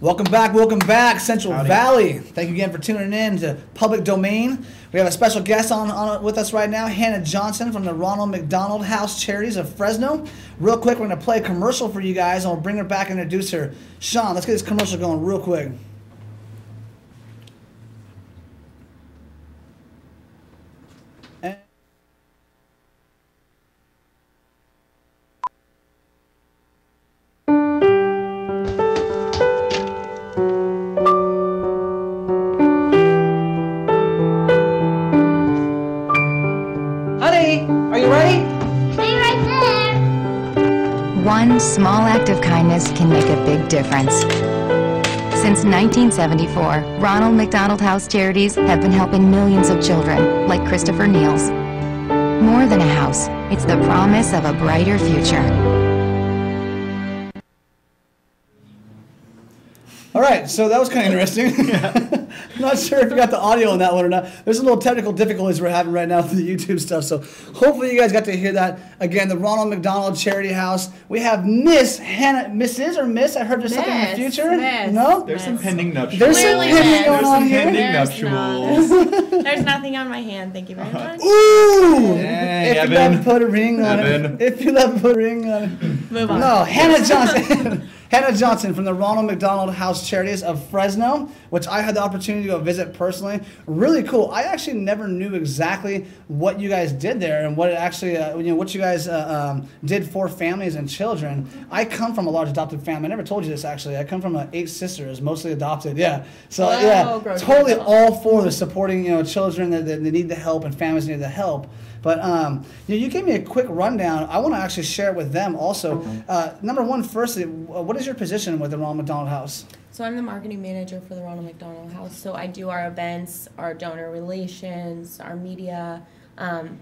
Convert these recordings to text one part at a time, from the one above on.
Welcome back, Central Valley. Thank you again for tuning in to Public Domain. We have a special guest on with us right now, Hannah Johnson from the Ronald McDonald House Charities of Fresno. Real quick, we're going to play a commercial for you guys, and we'll bring her back and introduce her. Sean, let's get this commercial going real quick. One small act of kindness can make a big difference. Since 1974, Ronald McDonald House Charities have been helping millions of children, like Christopher Niels. More than a house, it's the promise of a brighter future. All right, so that was kind of interesting. Yeah. I'm not sure if you got the audio on that one or not. There's a little technical difficulties we're having right now with the YouTube stuff, so hopefully you guys got to hear that. Again, the Ronald McDonald Charity House. We have Miss Hannah, Mrs. or Miss? I heard there's something in the future. Miss. No? There's some pending nuptials. There's some pending going on here. There's nothing on my hand, thank you very much. Ooh! Yay, if you love, put a ring on it. If you love, put a ring on it. Move on. No, Hannah Johnson. Hannah Johnson from the Ronald McDonald House Charities of Fresno, which I had the opportunity to go visit personally. Really cool. I actually never knew exactly what you guys did there and what it actually, what you guys did for families and children. I come from a large adopted family. I never told you this actually. I come from 8 sisters, mostly adopted. Yeah. So totally all for the supporting children that need the help and families need the help. But you gave me a quick rundown. I want to actually share it with them also. Number one, firstly, what is your position with the Ronald McDonald House? So I'm the marketing manager for the Ronald McDonald House. So I do our events, our donor relations, our media.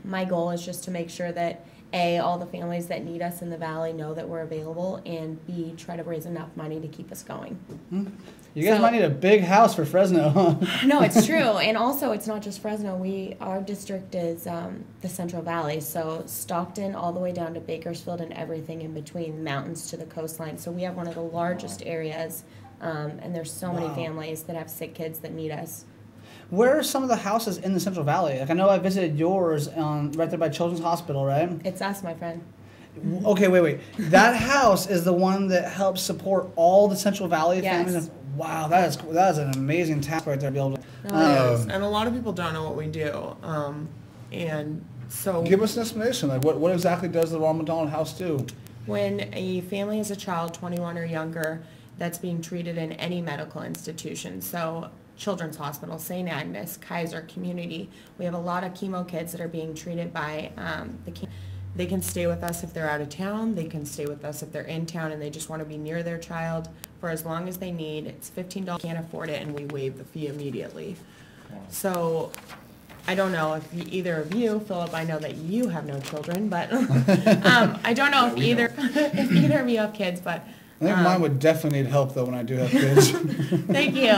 My goal is just to make sure that A, all the families that need us in the Valley know that we're available, and B, try to raise enough money to keep us going. Mm-hmm. You guys might need a big house for Fresno, huh? No, it's true. And also, it's not just Fresno. Our district is the Central Valley, so Stockton all the way down to Bakersfield and everything in between, mountains to the coastline. So we have one of the largest areas, and there's so many families that have sick kids that need us. Where are some of the houses in the Central Valley? Like I know I visited yours right there by Children's Hospital, right? It's us, my friend. Okay, wait. That house is the one that helps support all the Central Valley families? Wow, that is an amazing task right there to be able to... and a lot of people don't know what we do. And so... Give us an explanation. Like, what exactly does the Ronald McDonald House do? When a family has a child 21 or younger that's being treated in any medical institution, so Children's Hospital, St. Agnes, Kaiser, Community, we have a lot of chemo kids that are being treated by They can stay with us if they're out of town. They can stay with us if they're in town and they just want to be near their child for as long as they need. It's $15. Can't afford it, and we waive the fee immediately. So I don't know if either of you, Philip, I know that you have no children, but I don't know if either of you have kids, but I think mine would definitely need help, though, when I do have kids. Thank you.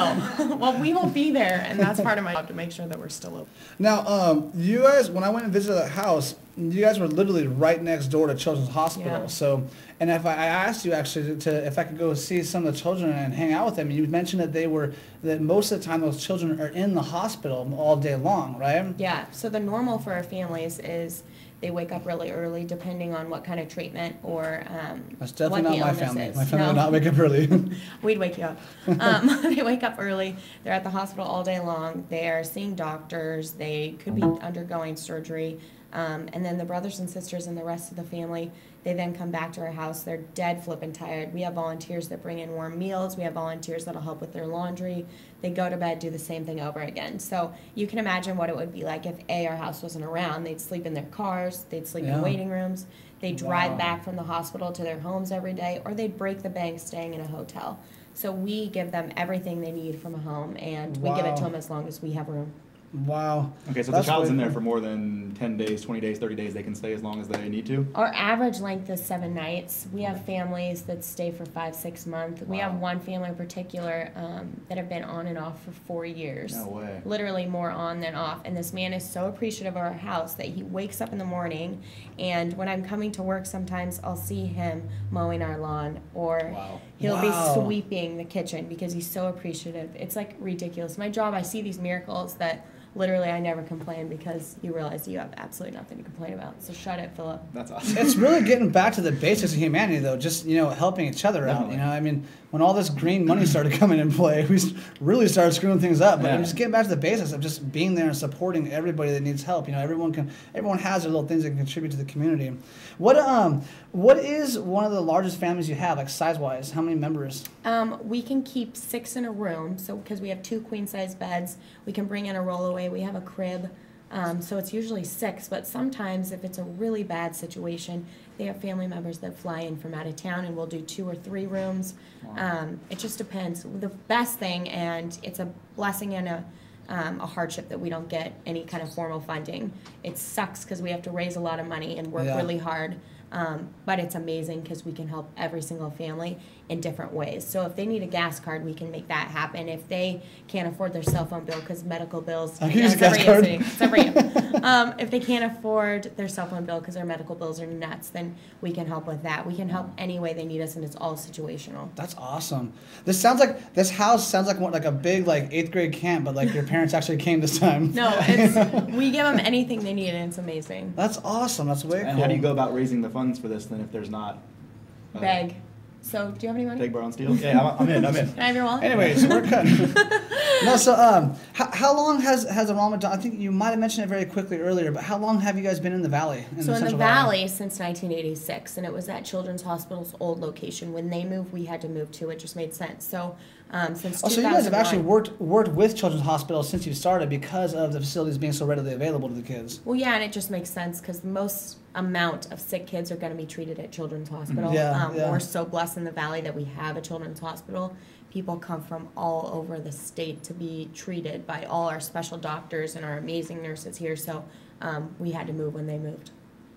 Well, we will be there, and that's part of my job to make sure that we're still open. Now, you guys, when I went and visited that house, you guys were literally right next door to Children's Hospital. Yeah. So, and if I asked you actually if I could go see some of the children and hang out with them, you mentioned that most of the time those children are in the hospital all day long, right? Yeah. So the normal for our families is they wake up really early, depending on what kind of treatment or That's definitely not my family. Is. My family would not wake up early. We'd wake you up. They wake up early. They're at the hospital all day long. They are seeing doctors. They could be undergoing surgery. And then the brothers and sisters and the rest of the family, they then come back to our house. They're dead flippin' tired. We have volunteers that bring in warm meals. We have volunteers that'll help with their laundry. They go to bed, do the same thing over again. So you can imagine what it would be like if our house wasn't around. They'd sleep in their cars. They'd sleep in waiting rooms. They'd drive back from the hospital to their homes every day, or they'd break the bank staying in a hotel. So we give them everything they need from a home, and we give it to them as long as we have room. Wow. Okay, so if the child's in there for more than 10 days, 20 days, 30 days, they can stay as long as they need to? Our average length is 7 nights. We have families that stay for 5, 6 months. We have one family in particular that have been on and off for 4 years. No way. Literally more on than off. And this man is so appreciative of our house that he wakes up in the morning, and when I'm coming to work, sometimes I'll see him mowing our lawn, or he'll be sweeping the kitchen because he's so appreciative. It's like ridiculous. My job, I see these miracles that literally I never complain, because you realize you have absolutely nothing to complain about. So shut it, Philip. That's awesome. It's really getting back to the basics of humanity, though. Just, helping each other out. I mean, when all this green money started coming in play, we really started screwing things up. But just getting back to the basics of just being there and supporting everybody that needs help. Everyone has their little things that can contribute to the community. What is one of the largest families you have, like size-wise? How many members? We can keep 6 in a room, so because we have 2 queen-size beds, we can bring in a rollaway. We have a crib, so it's usually 6. But sometimes, if it's a really bad situation, they have family members that fly in from out of town, and we'll do 2 or 3 rooms. It just depends. The best thing, and it's a blessing and a hardship that we don't get any kind of formal funding. It sucks because we have to raise a lot of money and work really hard. But it's amazing because we can help every single family in different ways. So if they need a gas card, we can make that happen. If they can't afford their cell phone bill, because medical bills, if they can't afford their cell phone bill because their medical bills are nuts, then we can help with that. We can help any way they need us, and it's all situational. That's awesome. This house sounds like a big 8th grade camp, but your parents actually came this time. No, we give them anything they need, and it's amazing. That's awesome. That's way cool. And how do you go about raising the funds for this then if there's not? Beg. So, do you have any money? Beg, borrow, and steal? Yeah, I'm in. Can I have your wallet? Anyways, we're cutting. No, so how long has the Ronald? I think you might have mentioned it very quickly earlier, but how long have you guys been in the Valley? In the Valley since 1986, and it was at Children's Hospital's old location. When they moved, we had to move too. It just made sense. So since 2001. So you guys have actually worked with Children's Hospital since you started because of the facilities being so readily available to the kids. Well, yeah, and it just makes sense because the most amount of sick kids are going to be treated at Children's Hospital. We're so blessed in the Valley that we have a Children's Hospital. People come from all over the state to be treated by all our special doctors and our amazing nurses here. So we had to move when they moved.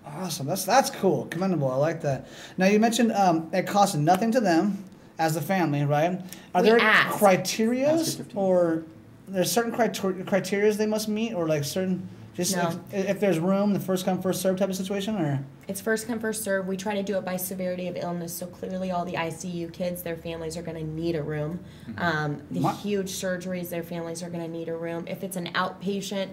Awesome. That's cool. Commendable. I like that. Now, you mentioned it costs nothing to them as a family, right? Are there criterias, or there's certain criterias they must meet, or certain... if there's room, the first come, first serve type of situation, or? It's first come, first serve. We try to do it by severity of illness, so clearly all the ICU kids, their families are going to need a room. The huge surgeries, their families are going to need a room. If it's an outpatient,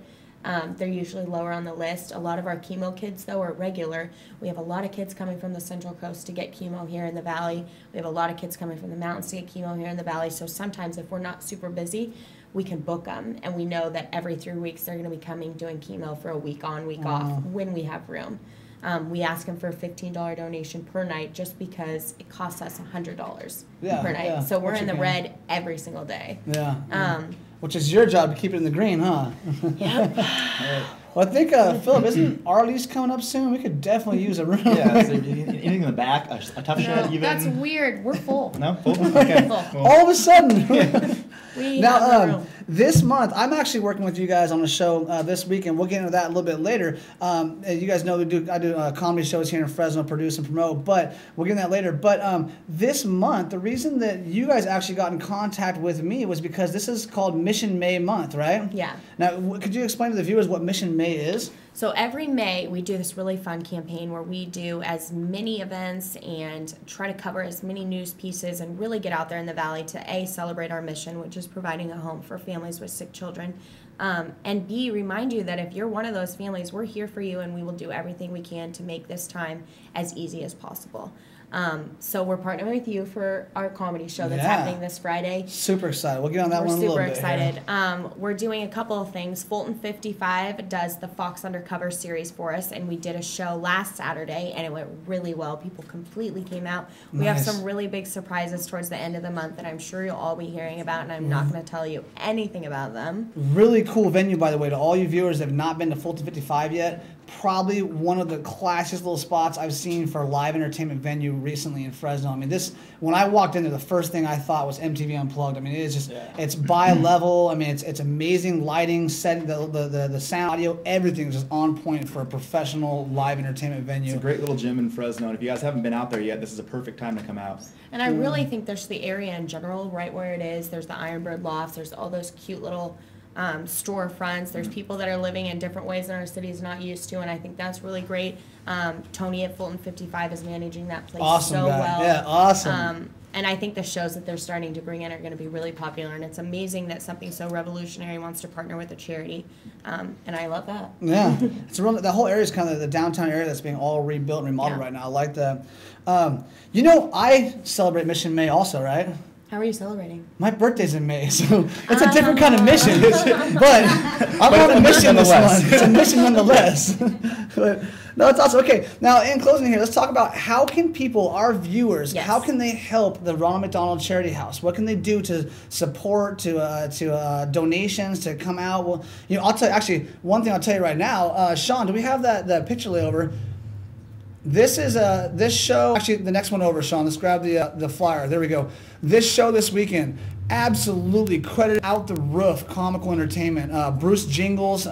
they're usually lower on the list. A lot of our chemo kids, though, are regular. We have a lot of kids coming from the Central Coast to get chemo here in the Valley. We have a lot of kids coming from the mountains to get chemo here in the Valley. So sometimes if we're not super busy, we can book them, and we know that every 3 weeks they're going to be coming doing chemo for a week on, week off when we have room. We ask them for a $15 donation per night just because it costs us $100 per night. Yeah. So we're in the red every single day. Which is your job to keep it in the green, huh? Yep. Well, I think, Philip, isn't our lease coming up soon? We could definitely use a room. Yeah, so anything in the back, a tough shed even? That's weird. We're full. No? Full? Okay. Full. All of a sudden. We have no room. This month, I'm actually working with you guys on a show this week, and we'll get into that a little bit later. You guys know I do comedy shows here in Fresno, produce and promote, but we'll get into that later. But this month, the reason that you guys actually got in contact with me was because this is called Mission May month, right? Yeah. Now, could you explain to the viewers what Mission May is? So every May, we do this really fun campaign where we do as many events and try to cover as many news pieces and really get out there in the Valley to A, celebrate our mission, which is providing a home for families with sick children, and B, remind you that if you're one of those families, we're here for you, and we will do everything we can to make this time as easy as possible. So we're partnering with you for our comedy show that's happening this Friday. Super excited. We'll get on that one a little bit. We're super excited. We're doing a couple of things. Fulton 55 does the Fox Undercover series for us, and we did a show last Saturday, and it went really well. People completely came out. We have some really big surprises towards the end of the month that I'm sure you'll all be hearing about, and I'm not going to tell you anything about them. Really cool venue, by the way, to all you viewers that have not been to Fulton 55 yet. probably one of the classiest little spots I've seen for a live entertainment venue recently in Fresno. I mean, when I walked in there, the first thing I thought was MTV Unplugged. I mean, it is just, it's bi-level. I mean, it's amazing lighting, setting, the sound, audio, everything is just on point for a professional live entertainment venue. It's a great little gym in Fresno, and if you guys haven't been out there yet, this is a perfect time to come out. And I really think there's the area in general, right where it is. There's the Ironbird Lofts. There's all those cute little storefronts. There's people that are living in different ways that our city is not used to, and I think that's really great. Tony at Fulton 55 is managing that place so well. Yeah, awesome. And I think the shows that they're starting to bring in are going to be really popular, and it's amazing that something so revolutionary wants to partner with a charity, and I love that. Yeah, the whole area is kind of the downtown area that's being all rebuilt and remodeled right now. I like that. You know, I celebrate Mission May also, right? How are you celebrating? My birthday's in May, so it's a different kind of mission. But I'm on a mission this month. It's a mission nonetheless. But, no, it's awesome. Okay, now in closing here, let's talk about how can people, our viewers, how can they help the Ronald McDonald Charity House? What can they do to support, to donations, to come out? Well, you know, I'll tell you, actually, one thing I'll tell you right now, Sean, do we have that picture layover? This is this show. Actually, the next one over, Sean. Let's grab the flyer. There we go. This show this weekend, absolutely credited out the roof, comical entertainment. Bruce Jingles, 2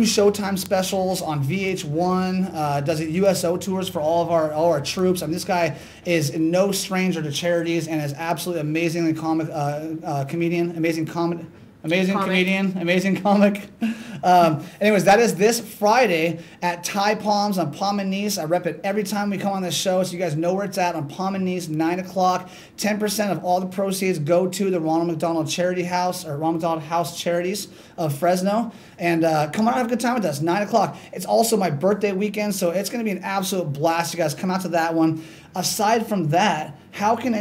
Showtime specials on VH1. Does it USO tours for all our troops. I mean, this guy is no stranger to charities and is absolutely amazingly comedian, amazing comedian, amazing comic. Anyways, that is this Friday at Thai Palms on Palm and Nice. I rep it every time we come on this show, so you guys know where it's at on Palm and Nice, 9 o'clock. 10% of all the proceeds go to the Ronald McDonald Charity House, or Ronald McDonald House Charities of Fresno. And come on and have a good time with us, 9 o'clock. It's also my birthday weekend, so it's going to be an absolute blast. You guys come out to that one. Aside from that, how can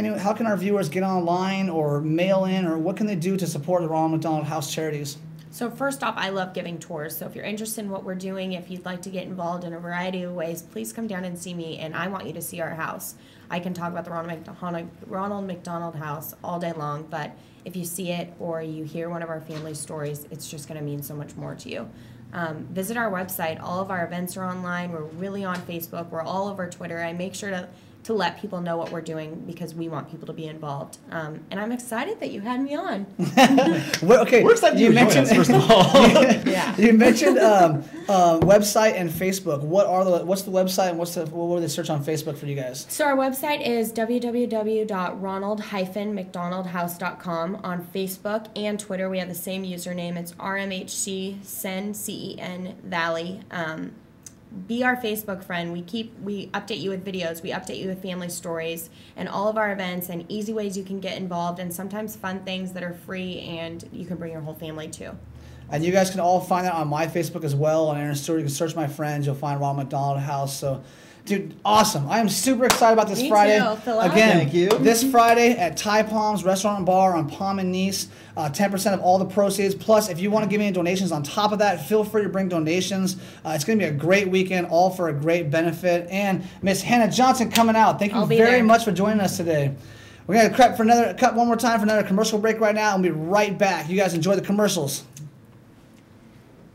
our viewers get online or mail in, or what can they do to support the Ronald McDonald House Charities? So first off, I love giving tours. So if you're interested in what we're doing, if you'd like to get involved in a variety of ways, please come down and see me, and I want you to see our house. I can talk about the Ronald McDonald House all day long, but if you see it or you hear one of our family stories, it's just going to mean so much more to you. Visit our website. All of our events are online. We're really on Facebook. We're all over Twitter. I make sure to let people know what we're doing because we want people to be involved. And I'm excited that you had me on. Well, okay, we're excited you mentioned first of all. You mentioned website and Facebook. What's the website and what will they search on Facebook for you guys? So our website is www.ronald-mcdonaldhouse.com. On Facebook and Twitter, we have the same username. It's RMHC CEN Valley. Be our Facebook friend. We update you with videos, we update you with family stories, and all of our events and easy ways you can get involved, and sometimes fun things that are free and you can bring your whole family to. And you guys can all find that on my Facebook as well. On Aaron Stewart, you can search my friends. You'll find Ronald McDonald House. So, dude, awesome. I am super excited about this Friday. Me too, Philip. Again, thank you. This Friday at Thai Palms Restaurant and Bar on Palm and Nice. 10% of all the proceeds. Plus, if you want to give me donations on top of that, feel free to bring donations. It's going to be a great weekend, all for a great benefit. And Miss Hannah Johnson coming out. Thank you very much for joining us today. We're going to cut one more time for another commercial break right now, and we'll be right back. You guys enjoy the commercials.